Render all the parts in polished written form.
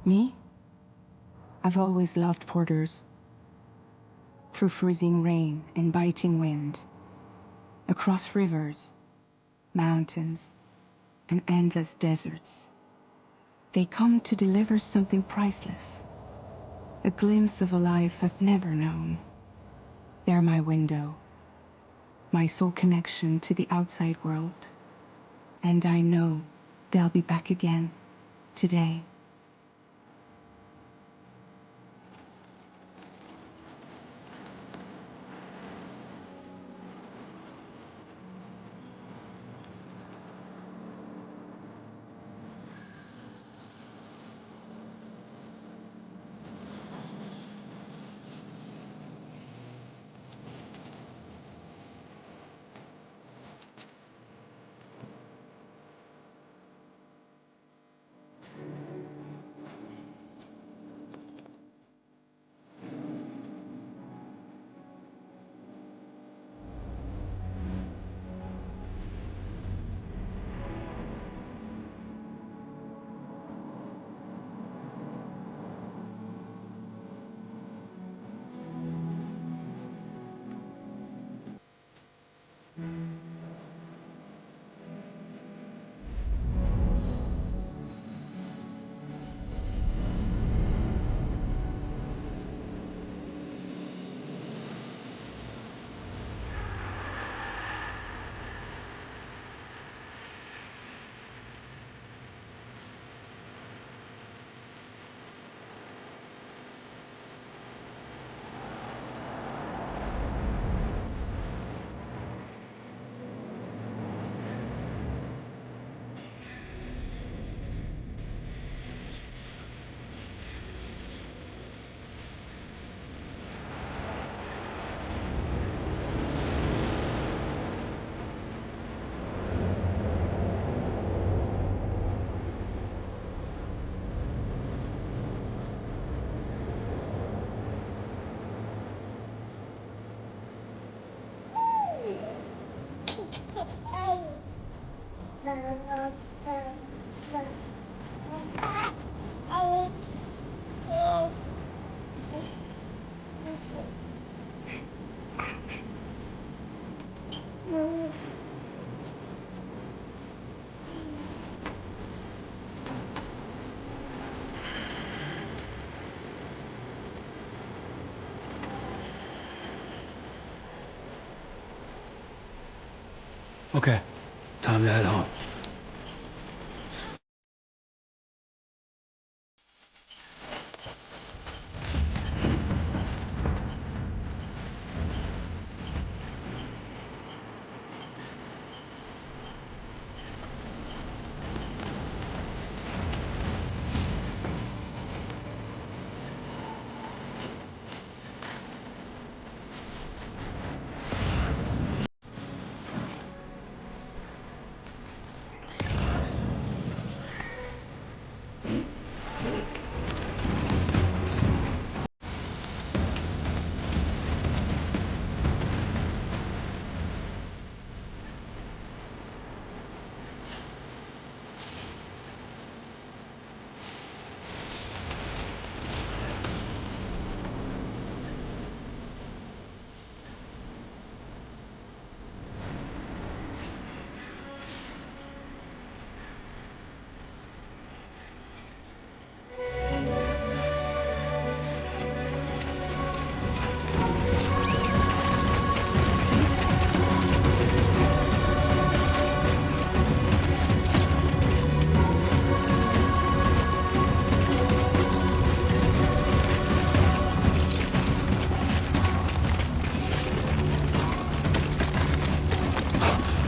Me? I've always loved porters. Through freezing rain and biting wind, across rivers, mountains, and endless deserts. They come to deliver something priceless, a glimpse of a life I've never known. They're my window, my sole connection to the outside world. And I know they'll be back again today. Okay, time to head home.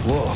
Whoa.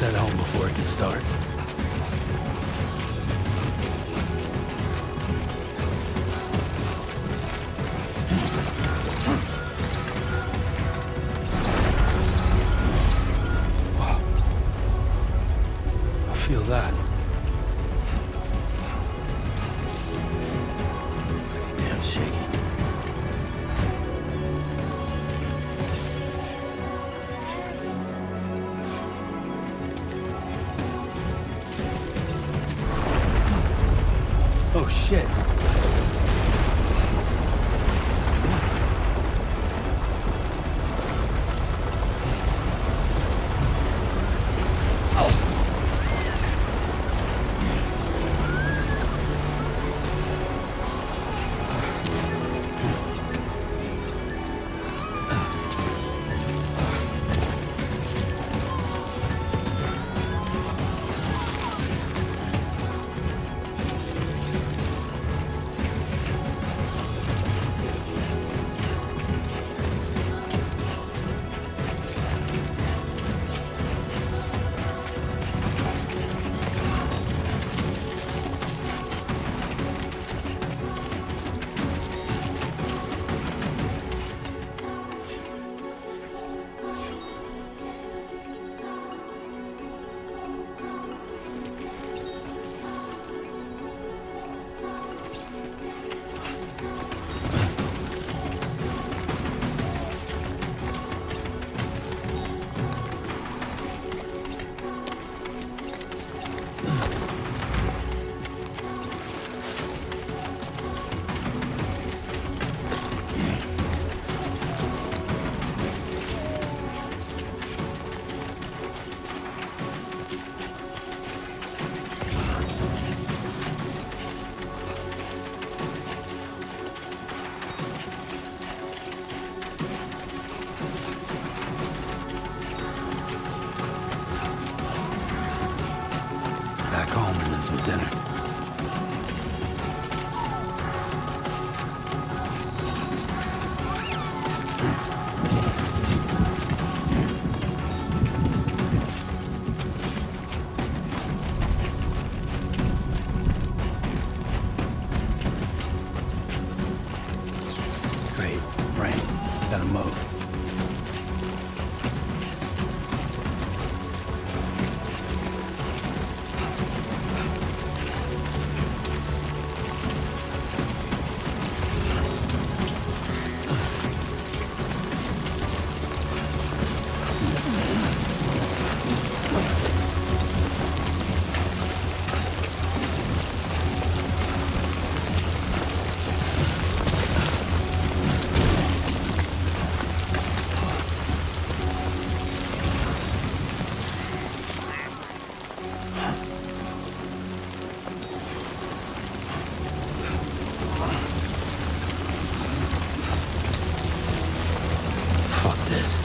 head home before it gets dark. Wow. I feel that. Damn shaky. Oh shit. Back home and then some dinner. Great. Rain. Gotta move. Fuck this.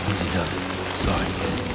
Easy does it. Sorry, kid.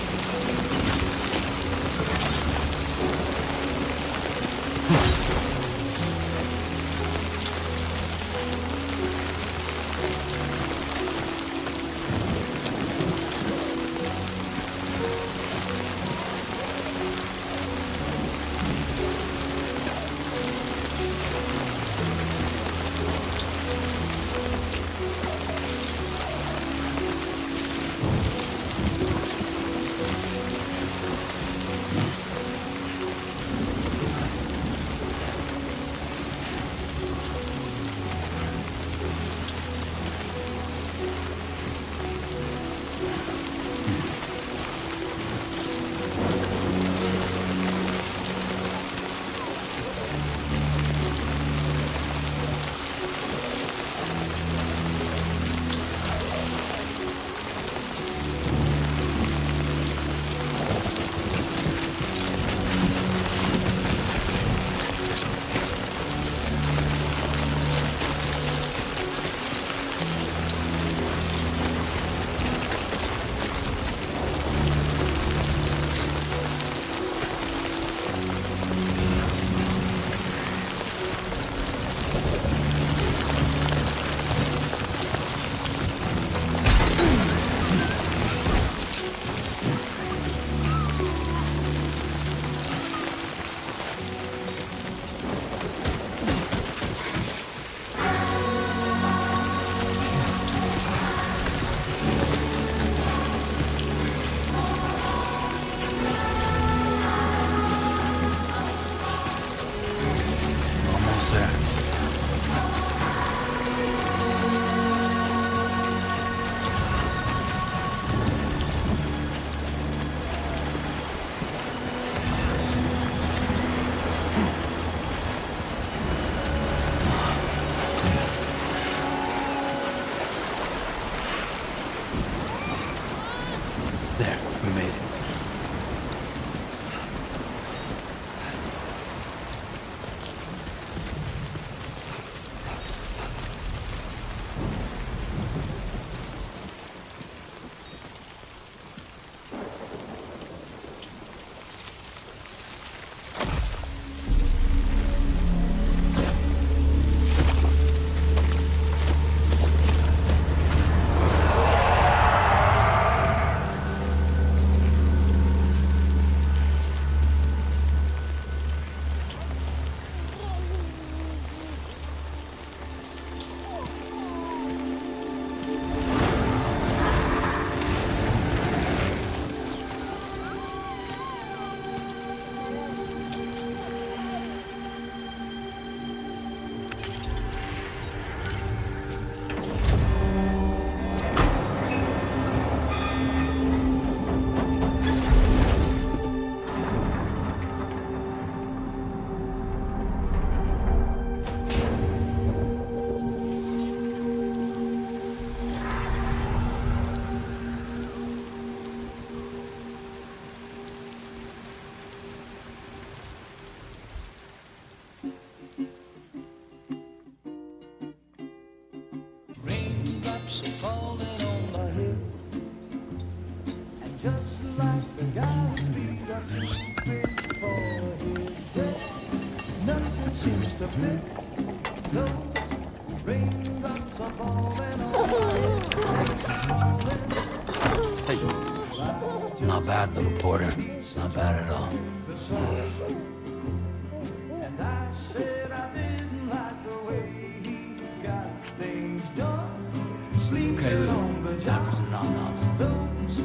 seems to fit. Those raindrops are falling on my head. Hey, not bad, little porter. Not bad at all. And I said I didn't like the way he got things done. Sleeping Okay, on the Lou. Time for job. some nom-noms. Those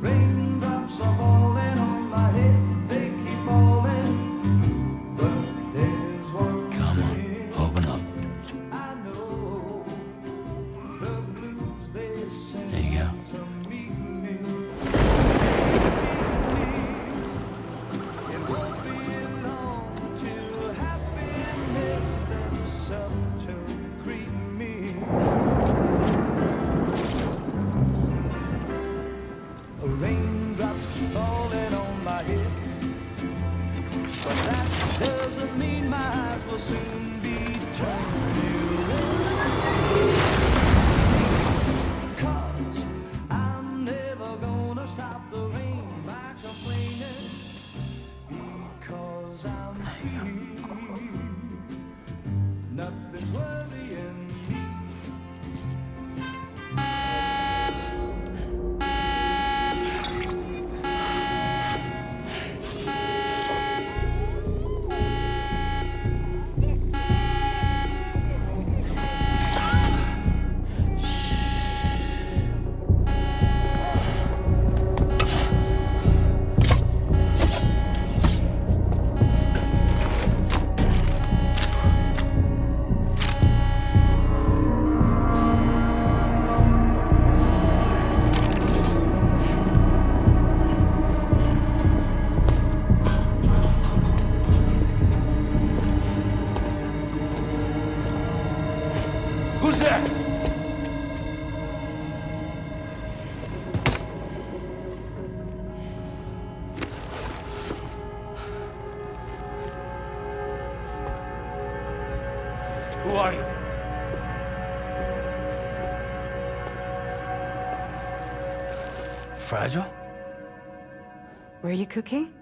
raindrops are falling on my head. They keep falling. But there's one Come on, thing open up. I know. The blues they sing There you go. to meet me. It won't be long till happiness steps up to greet me. Raindrops falling on my head, but that doesn't mean my eyes will soon be turning red. 'Cause I'm never gonna stop the rain by complaining, because I'm free. Nothing's worrying me. Who's there? Who are you? Fragile? Were you cooking?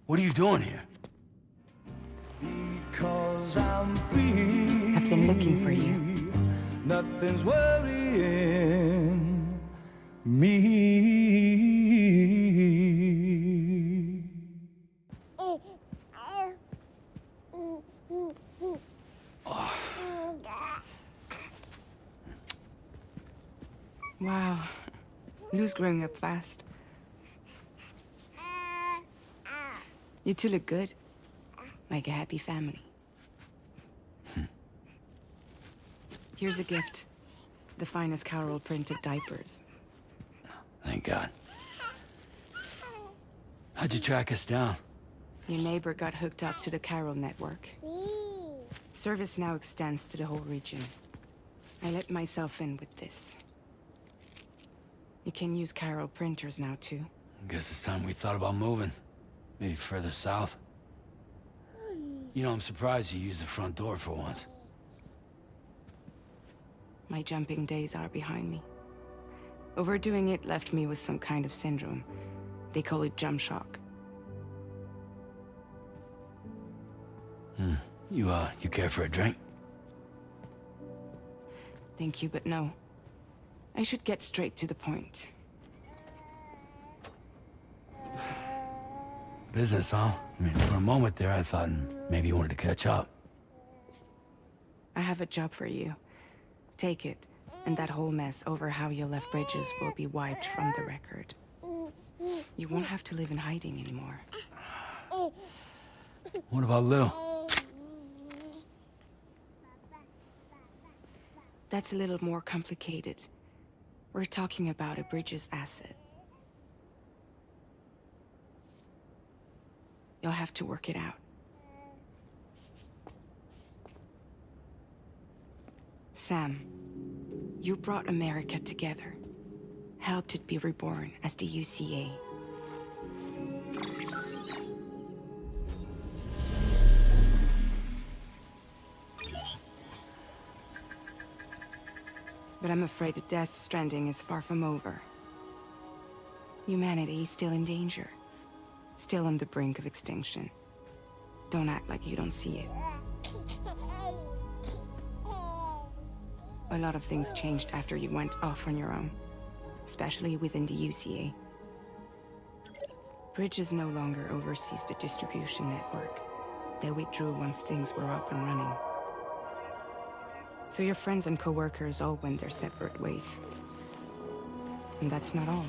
What are you doing here? Because I'm free. I've been looking for you. Nothing's worrying me. Wow. Lou's growing up fast. You two look good. Like a happy family. Here's a gift. The finest Carol printed diapers. Thank God. How'd you track us down? Your neighbor got hooked up to the Carol network. Service now extends to the whole region. I let myself in with this. You can use Carol printers now, too. Guess it's time we thought about moving. Maybe further south. You know, I'm surprised you used the front door for once. My jumping days are behind me. Overdoing it left me with some kind of syndrome. They call it jump shock. You care for a drink? Thank you, but no. I should get straight to the point. Business, huh? I mean, for a moment there, I thought maybe you wanted to catch up. I have a job for you. Take it, and that whole mess over how you left Bridges will be wiped from the record. You won't have to live in hiding anymore. What about Lou? That's a little more complicated. We're talking about a Bridges asset. You'll have to work it out. Sam, you brought America together. Helped it be reborn as the UCA. But I'm afraid the death stranding is far from over. Humanity is still in danger. Still on the brink of extinction. Don't act like you don't see it. A lot of things changed after you went off on your own, especially within the UCA. Bridges no longer oversees the distribution network. They withdrew once things were up and running. So your friends and co-workers all went their separate ways. And that's not all.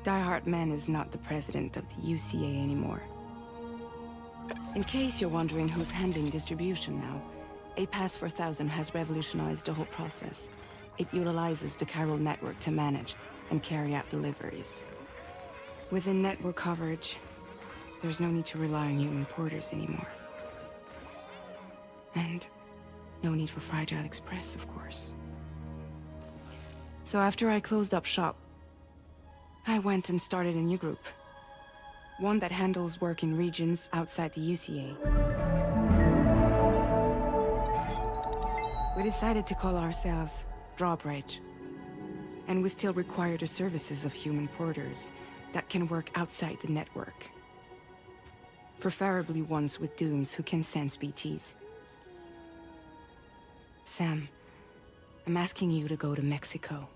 Die Hard Man is not the president of the UCA anymore. In case you're wondering who's handling distribution now, A Pass 4000 has revolutionized the whole process. It utilizes the chiral network to manage and carry out deliveries. Within network coverage, there's no need to rely on human porters anymore. And no need for Fragile Express, of course. So after I closed up shop, I went and started a new group. One that handles work in regions outside the UCA. We decided to call ourselves Drawbridge. And we still require the services of human porters that can work outside the network. Preferably ones with dooms who can sense BTs. Sam, I'm asking you to go to Mexico.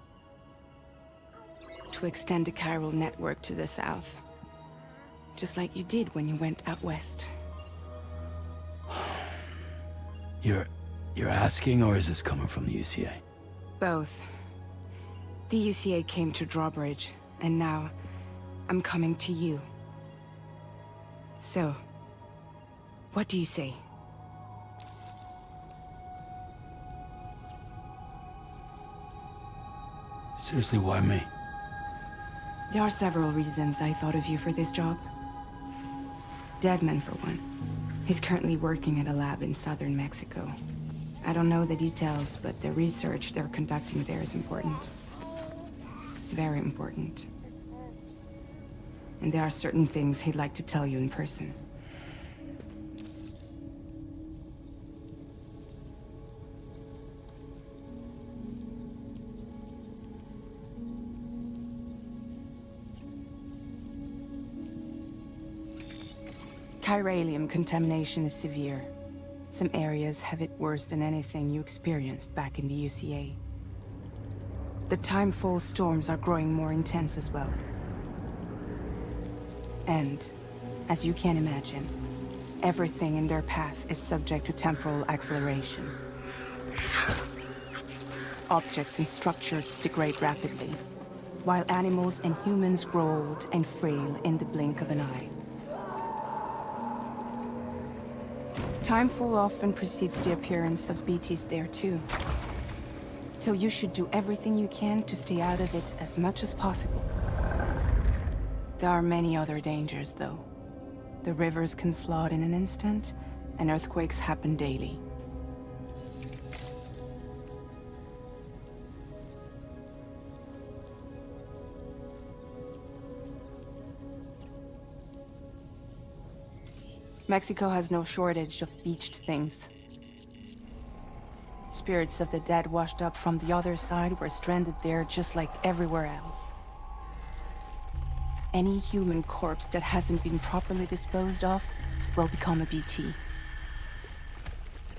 To extend the chiral network to the south. Just like you did when you went out west. You're asking, or is this coming from the UCA? Both. The UCA came to Drawbridge, and now I'm coming to you. So, what do you say? Seriously, why me? There are several reasons I thought of you for this job. Deadman, for one. He's currently working at a lab in southern Mexico. I don't know the details, but the research they're conducting there is important. Very important. And there are certain things he'd like to tell you in person. Chiralium contamination is severe. Some areas have it worse than anything you experienced back in the UCA. The timefall storms are growing more intense as well. And, as you can imagine, everything in their path is subject to temporal acceleration. Objects and structures degrade rapidly, while animals and humans grow old and frail in the blink of an eye. Timefall often precedes the appearance of BTs there too. So you should do everything you can to stay out of it as much as possible. There are many other dangers, though. The rivers can flood in an instant, and earthquakes happen daily. Mexico has no shortage of beached things. Spirits of the dead washed up from the other side were stranded there just like everywhere else. Any human corpse that hasn't been properly disposed of will become a BT.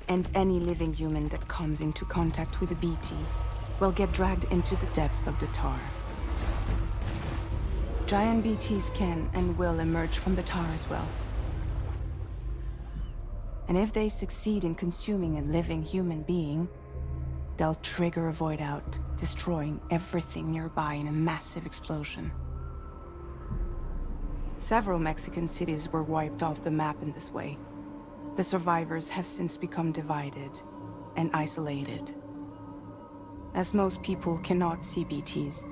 And any living human that comes into contact with a BT will get dragged into the depths of the tar. Giant BTs can and will emerge from the tar as well. And if they succeed in consuming a living human being, they'll trigger a void out, destroying everything nearby in a massive explosion. Several Mexican cities were wiped off the map in this way. The survivors have since become divided and isolated. As most people cannot see BTs,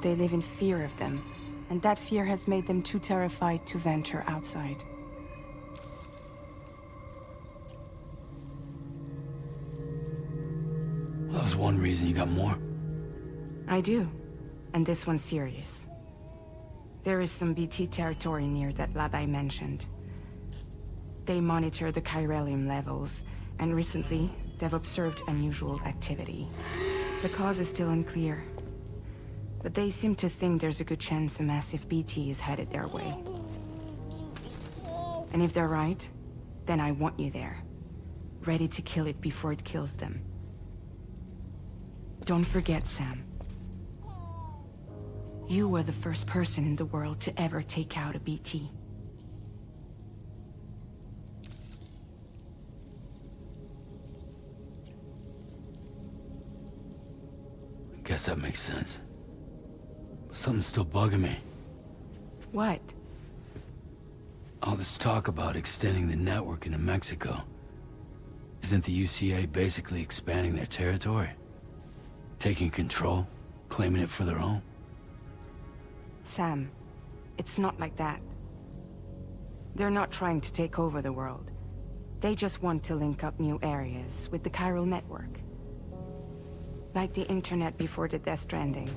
they live in fear of them, and that fear has made them too terrified to venture outside. That was one reason. You got more? I do, and this one's serious. There is some BT territory near that lab I mentioned. They monitor the chiralium levels, and recently, they've observed unusual activity. The cause is still unclear, But they seem to think there's a good chance a massive BT is headed their way. And if they're right, then I want you there, ready to kill it before it kills them. Don't forget, Sam. You were the first person in the world to ever take out a BT. Guess that makes sense. But something's still bugging me. What? All this talk about extending the network into Mexico. Isn't the UCA basically expanding their territory? Taking control? Claiming it for their own? Sam, it's not like that. They're not trying to take over the world. They just want to link up new areas with the chiral network. Like the internet before the Death Stranding.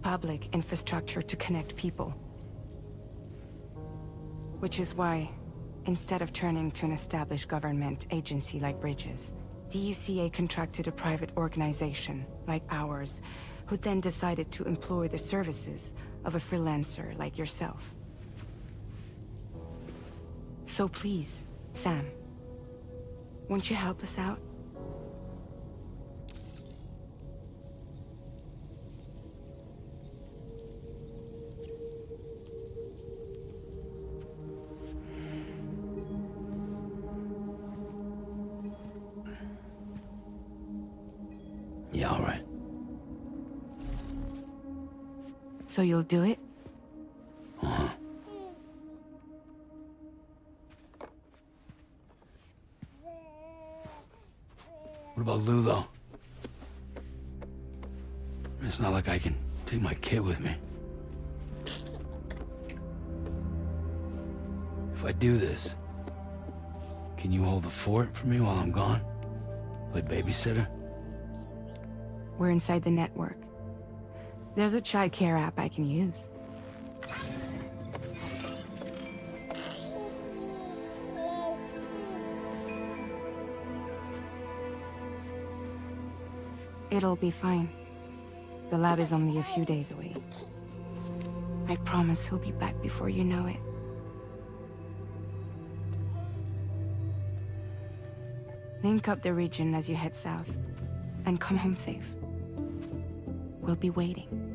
Public infrastructure to connect people. Which is why, instead of turning to an established government agency like Bridges, the UCA contracted a private organization, like ours, who then decided to employ the services of a freelancer like yourself. So please, Sam, won't you help us out? Yeah, all right. So you'll do it? Uh-huh. What about Lou, though? It's not like I can take my kid with me. If I do this, can you hold the fort for me while I'm gone? Play babysitter? We're inside the network. There's a child care app I can use. It'll be fine. The lab is only a few days away. I promise he'll be back before you know it. Link up the region as you head south, and come home safe. We'll be waiting.